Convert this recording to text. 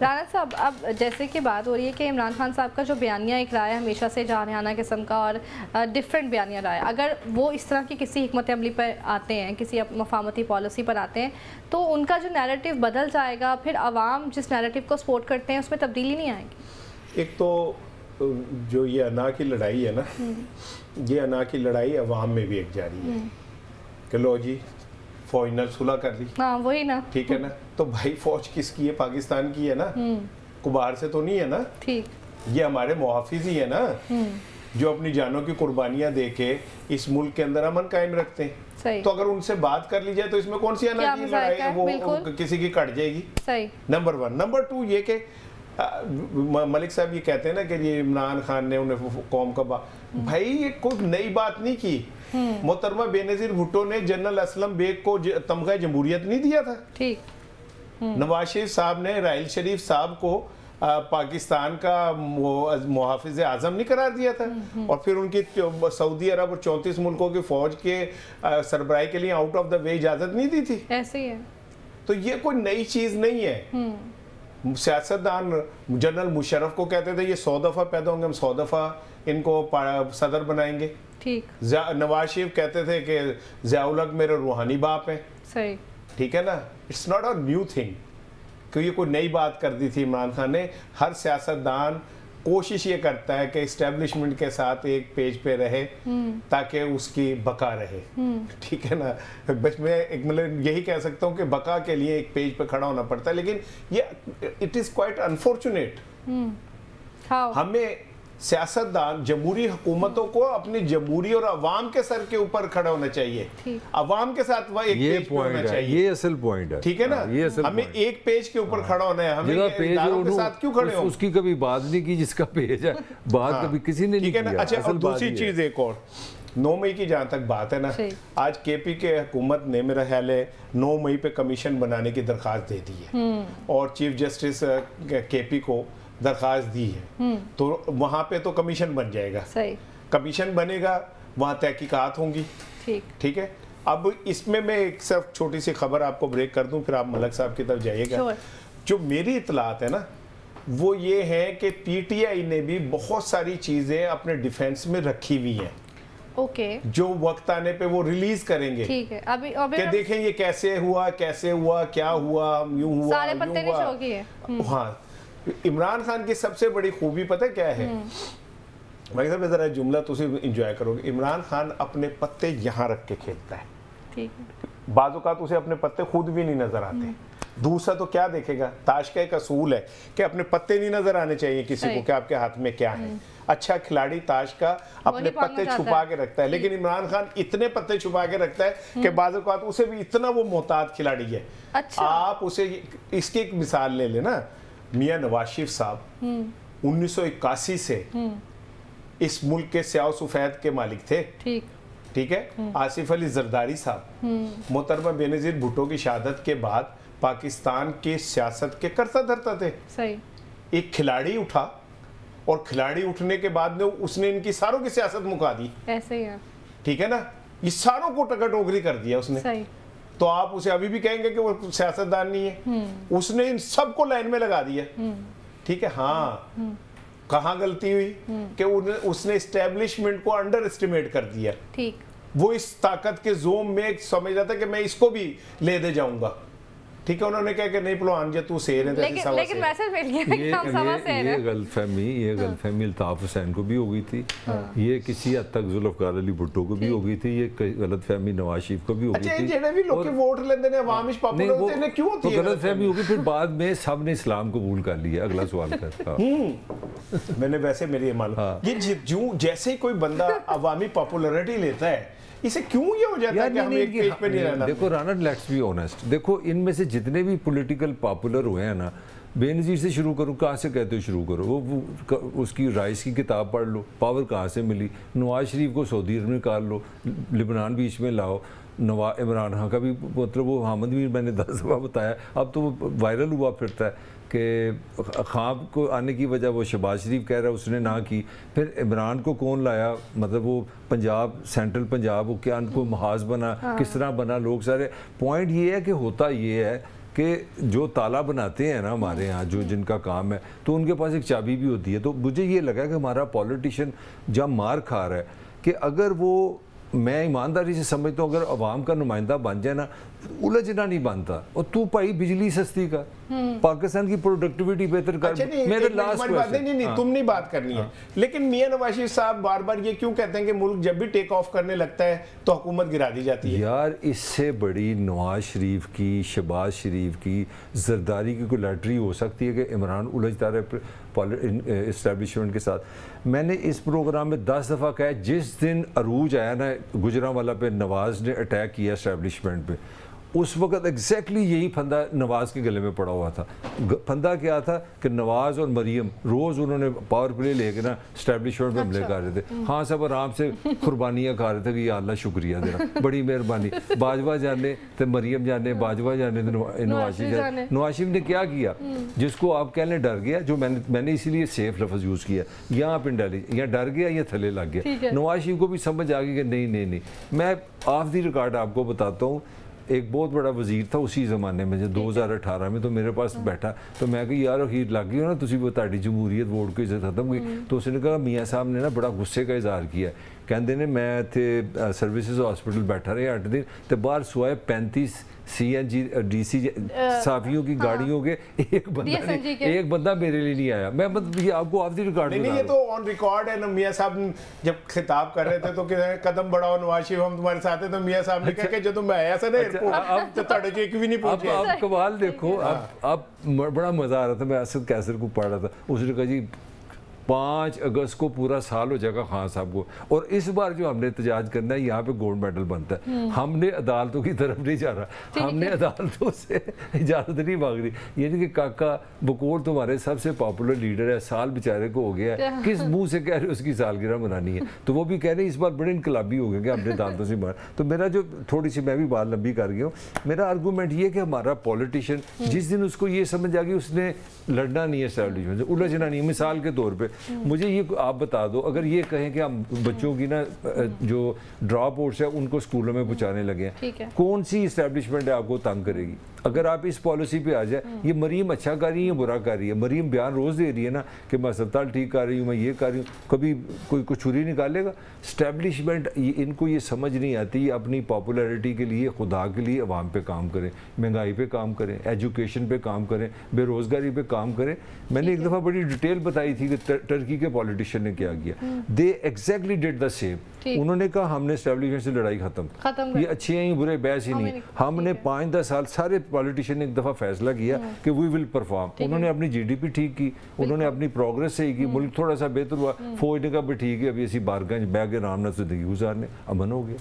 राना साहब, अब जैसे कि बात हो रही है कि इमरान खान साहब का जो बयानिया एक रहा है हमेशा से जानियाना किस्म का और डिफरेंट बयानिया रहा है, अगर वो इस तरह की किसी हिकमत अमली पर आते हैं, किसी मफामती पॉलिसी पर आते हैं, तो उनका जो नैरेटिव बदल जाएगा, फिर आवाम जिस नैरेटिव को सपोर्ट करते हैं उसमें तब्दीली नहीं आएगी। एक तो जो ये अना की लड़ाई है ना, ये अना की लड़ाई अवाम में भी एक जारी है कि लो जी फौज ने सुलह कर ली। हाँ वही ना, ठीक है ना, तो भाई फौज किसकी है? पाकिस्तान की है ना, कुबार से तो नहीं है ना। ठीक, ये हमारे मुहाफिज ही है ना, जो अपनी जानों की कुर्बानियां दे के इस मुल्क के अंदर अमन कायम रखते हैं। सही। तो अगर उनसे बात कर ली जाए तो इसमें कौन सी अना की लड़ाई है? वो किसी की कट जाएगी। सही, नंबर 1। नंबर 2 ये कि मलिक साहब ये कहते हैं ना कि ये इमरान खान ने उन्हें कौम का भाई ये कोई नई बात नहीं की। मोहतरमा बेनजीर भुट्टो ने जनरल असलम बेग को तमगा जमहूरियत नहीं दिया था। ठीक। नवाज शरीफ साहब ने राहिल शरीफ साहब को पाकिस्तान का मुहाफिज आजम नहीं करार दिया था। और फिर उनकी सऊदी अरब और 34 मुल्कों की फौज के सरबराही के लिए आउट ऑफ द वे इजाजत नहीं दी थी। ऐसे ही है। तो ये कोई नई चीज नहीं है। सियासतदान जनरल मुशर्रफ को कहते थे ये 100 दफा पैदा होंगे, हम 100 दफा इनको सदर बनाएंगे। ठीक। नवाज शरीफ कहते थे कि ज़ियाउल हक मेरे रूहानी बाप हैं। सही। ठीक है ना, it's not a new thing कि ये कोई नई बात कर दी थी इमरान खान ने। हर सियासतदान कोशिश ये करता है कि इस्टेब्लिशमेंट के साथ एक पेज पे रहे ताकि उसकी बका रहे। ठीक है ना, बस मैं एक मतलब यही कह सकता हूँ कि बका के लिए एक पेज पे खड़ा होना पड़ता है, लेकिन ये इट इज़ क्वाइट अनफॉर्चुनेट। हमें सियासतदान जमहूरी हुकूमतों को अपनी जमहूरी और अवाम के सर के ऊपर खड़ा होना चाहिए, अवाम के साथ वह एक पेज पे होना चाहिए। ये असल पॉइंट है। ठीक है ना, हमें एक पेज के ऊपर खड़ा होना है। हमें इदारों के साथ क्यों खड़े हो? उसकी कभी बात नहीं की जिसका पेज है, बात कभी किसी ने नहीं किया। अच्छा, और दूसरी चीज एक और 9 मई की जहां तक बात है ना, आज केपी के हुकूमत ने मेरा ख्याल है 9 मई पे कमीशन बनाने की दरखास्त दे दी है और चीफ जस्टिस केपी को दरखास्त दी है। तो वहां पे तो कमीशन बन जाएगा। सही। कमीशन बनेगा, वहां तहकीकात होंगी। ठीक है। अब इसमें मैं एक सिर्फ छोटी सी खबर आपको ब्रेक कर दूं, फिर आप मलक साहब की तरफ जाइएगा। जो मेरी इतलात है ना वो ये है कि पीटीआई ने भी बहुत सारी चीजें अपने डिफेंस में रखी हुई हैं। ओके। जो वक्त आने पे वो रिलीज करेंगे। ठीक है। अभी कि देखें ये कैसे हुआ, क्या हुआ, यूं हुआ, सारे पत्ते नहीं छोड़े हैं। हाँ, इमरान खान की सबसे बड़ी खूबी पता क्या है भाई साहब, जरा जुमला तुसी एंजॉय करोगे। इमरान खान अपने पत्ते यहाँ रख के खेलता है। ठीक है। बाज़ औक़ात उसे अपने पत्ते खुद भी नहीं नजर आते। दूसरा तो क्या देखेगा, ताश का एक असूल है कि अपने पत्ते नहीं नजर आने चाहिए किसी को कि आपके हाथ में क्या है। अच्छा खिलाड़ी ताश का अपने पत्ते छुपा के रखता है, लेकिन इमरान खान इतने पत्ते छुपा के रखता है कि बाज़ औक़ात उसे भी इतना वो मोहतात खिलाड़ी है। अच्छा। आप उसे इसकी एक मिसाल ले लेना, मियां नवाज शरीफ साहब 1981 से इस मुल्क के स्याह सफेद के मालिक थे। ठीक है। आसिफ अली जरदारी साहब मोहतरमा बेनजीर भुट्टो की शहादत के बाद पाकिस्तान की सियासत के करता धरता थे। सही। एक खिलाड़ी उठा और खिलाड़ी उठने के बाद में उसने इनकी सारों की सियासत मुका दी। ऐसे ही है। ठीक है ना, ये सारों को टका टोकरी कर दिया उसने। सही। तो आप उसे अभी भी कहेंगे कि वो सियासतदान नहीं है। उसने इन सबको लाइन में लगा दिया। ठीक है। हाँ, कहाँ गलती हुई कि उसने एस्टेब्लिशमेंट को अंडर एस्टिमेट कर दिया। ठीक। वो इस ताकत के जोम में समझ रहा था कि मैं इसको भी ले दे जाऊंगा। ठीक है। उन्होंने कहा कि नहीं पहलवान जी तू शेर है, लेकिन मैसेज मिल गया कि हम सवा शेर हैं। ये गलतफहमी अल्ताफ हुसैन को भी हो गई थी। ये किसी हद तक जुल्फकार अली भुट्टो को भी हो गई थी। ये गलतफहमी नवाज शरीफ को भी हो गई थी। जेड़े भी लोग वोट लेंदे ने अवाम इच पॉपुलर होते हैं, क्यों होती है गलतफहमी होगी? फिर बाद में सब ने इस्लाम कबूल कर लिया। अगला सवाल कर मैंने वैसे मेरी मालूम ये जैसे ही कोई बंदा अवामी पॉपुलैरिटी लेता है इसे क्यों ये हो जाता है कि हम एक पेज पे नहीं रहना? देखो राना, लेट्स बी ऑनेस्ट, देखो इनमें से जितने भी पॉलिटिकल पॉपुलर हुए हैं ना, बेनज़ीर से शुरू करूँ, कहाँ से कहते हो शुरू करो? वो उसकी राइस की किताब पढ़ लो, पावर कहाँ से मिली। नवाज शरीफ को सऊदी अरब में निकाल लो, लिबनान बीच में लाओ। इमरान खान का भी मतलब वो हामिद मीर मैंने 10 दफ़ा बताया, अब तो वो वायरल हुआ फिरता है कि ख्वाब को आने की वजह वो शहबाज शरीफ कह रहा है उसने ना की। फिर इमरान को कौन लाया, मतलब वो पंजाब, सेंट्रल पंजाब, वो क्या कोई महाज बना, किस तरह बना, लोग सारे। पॉइंट ये है कि होता ये है कि जो ताला बनाते हैं ना हमारे यहाँ, जो जिनका काम है, तो उनके पास एक चाबी भी होती है। तो मुझे ये लगा कि हमारा पॉलिटिशियन जब मार खा रहा है कि अगर वो, मैं ईमानदारी से समझता हूँ, अगर अवाम का नुमाइंदा बन जाए ना, उलझना नहीं बनता। और तू भाई बिजली सस्ती कर, पाकिस्तान की प्रोडक्टिविटी बेहतर कर। अच्छा मेरे लास्ट नहीं, तुम नहीं बात करनी है, लेकिन मियां नवाज शरीफ साहब बार बार ये क्यों कहते हैं कि मुल्क जब भी टेक ऑफ करने लगता है तो हुकूमत गिरा दी जाती है? यार इससे बड़ी नवाज शरीफ की, शहबाज शरीफ की, जरदारी की कोई लैटरी हो सकती है कि इमरान उलझता रहे इस्टेब्लिशमेंट के साथ। मैंने इस प्रोग्राम में 10 दफ़ा कहा, जिस दिन अरूज आया ना गुजरांवाला पे, नवाज ने अटैक किया इस्टेब्लिशमेंट पे, उस वक्त एग्जैक्टली यही फंदा नवाज के गले में पड़ा हुआ था। फंदा क्या था कि नवाज और मरियम रोज़ उन्होंने पावर प्ले लेके ना स्टैब्लिशमेंट पे हमले कर रहे थे। हाँ सब आराम से कुर्बानियाँ खा रहे थे कि या अल्लाह शुक्रिया तेरा, बड़ी मेहरबानी। बाजवा जाने तो मरियम जाने, बाजवा जाने तो नवाज शरीफ जाने। नवाज शरीफ ने क्या किया, जिसको आप कहने डर गया, जो मैंने इसीलिए सेफ लफ्ज़ यूज़ किया, या आप इंटेलिजेंट, या डर गया या थले लग गया। नवाज शरीफ को भी समझ आ गई कि नहीं। मैं ऑफ द रिकॉर्ड आपको बताता हूँ, एक बहुत बड़ा वजीर था उसी ज़माने में, जब 2018 में, तो मेरे पास बैठा, तो मैं कही यार हीर लग गई हो ना, तुसी बताड़ी जमहूरीत वोट की इज्जत खत्म हुई। तो उसने कहा मियाँ साहब ने ना बड़ा गुस्से का इजहार किया, कहते ने मैं थे सर्विसेज हॉस्पिटल बैठा रहे 8 दिन, तो बाहर सुबह 35 CNG DC साफियों की गाड़ियों के एक बंदा मेरे लिए नहीं आया। मैं मतलब ये आपको ऑफ द रिकॉर्ड नहीं, ये तो ऑन रिकॉर्ड है ना। मियां साहब जब खिताब कर रहे थे तो कदम बढ़ाओ नवाज शरीफ हम तुम्हारे साथ हैं, तो मियां साहब ने कहा कि जो तुम आया से ना एयरपोर्ट तो तड़े जो एक भी नहीं पहुंचे। अब कमाल देखो, अब बड़ा मजा आ रहा था, मैं असद कैसर को पढ़ रहा था, उसने कहा जी 5 अगस्त को पूरा साल हो जाएगा खान साहब को, और इस बार जो हमने एहतजाज करना है यहाँ पे गोल्ड मेडल बनता है। हमने अदालतों की तरफ नहीं जा रहा, हमने अदालतों से इजाज़त नहीं मांग रही। यानी कि काका बकौल तुम्हारे सबसे पॉपुलर लीडर है, साल बेचारे को हो गया है, किस मुंह से कह रहे उसकी सालगिरह मनानी है? तो वो भी कह रहे हैं इस बार बड़े इनकलाबी हो गए कि हमने अदालतों से मार। तो मेरा जो थोड़ी सी, मैं भी बात लंबी कर गया हूँ, मेरा आर्गूमेंट ये कि हमारा पॉलिटिशियन जिस दिन उसको ये समझ आ गई उसने लड़ना नहीं है एस्टैब्लिशमेंट से, उलझना नहीं है। मिसाल के तौर पर मुझे ये आप बता दो, अगर ये कहें कि हम बच्चों की ना जो ड्रॉप आउट्स है उनको स्कूलों में पहुंचाने लगे हैं, कौन सी इस्टेब्लिशमेंट है आपको तंग करेगी? अगर आप इस पॉलिसी पे आ जाए, ये मरीम अच्छा कर रही है बुरा कर रही है? मरीम बयान रोज़ दे रही है ना कि मैं अस्पताल ठीक कर रही हूँ, मैं ये कर रही हूँ, कभी कोई छुरी निकालेगा? इस्टेब्लिशमेंट इनको ये समझ नहीं आती, ये अपनी पॉपुलैरिटी के लिए, खुदा के लिए अवाम पे काम करें, महंगाई पे काम करें, एजुकेशन पे काम करें, बेरोज़गारी पे काम करें। मैंने एक दफ़ा बड़ी डिटेल बताई थी कि टर्की के पॉलिटिशियन ने क्या किया। दे एग्जैक्टली डिड द सेम। उन्होंने कहा हमने एस्टेब्लिशमेंट से लड़ाई खत्म, ये अच्छे हैं बुरे बहस ही नहीं। हमने 5-10 साल सारे पॉलिटिशियन ने एक दफ़ा फैसला किया कि वी विल परफॉर्म। उन्होंने अपनी GDP ठीक की, उन्होंने अपनी प्रोग्रेस सही की, मुल्क थोड़ा सा बेहतर हुआ, फौज ने कहा भी ठीक है अभी ऐसी बारगाह बैग आराम से जिंदगी गुजारने, अमन हो गया।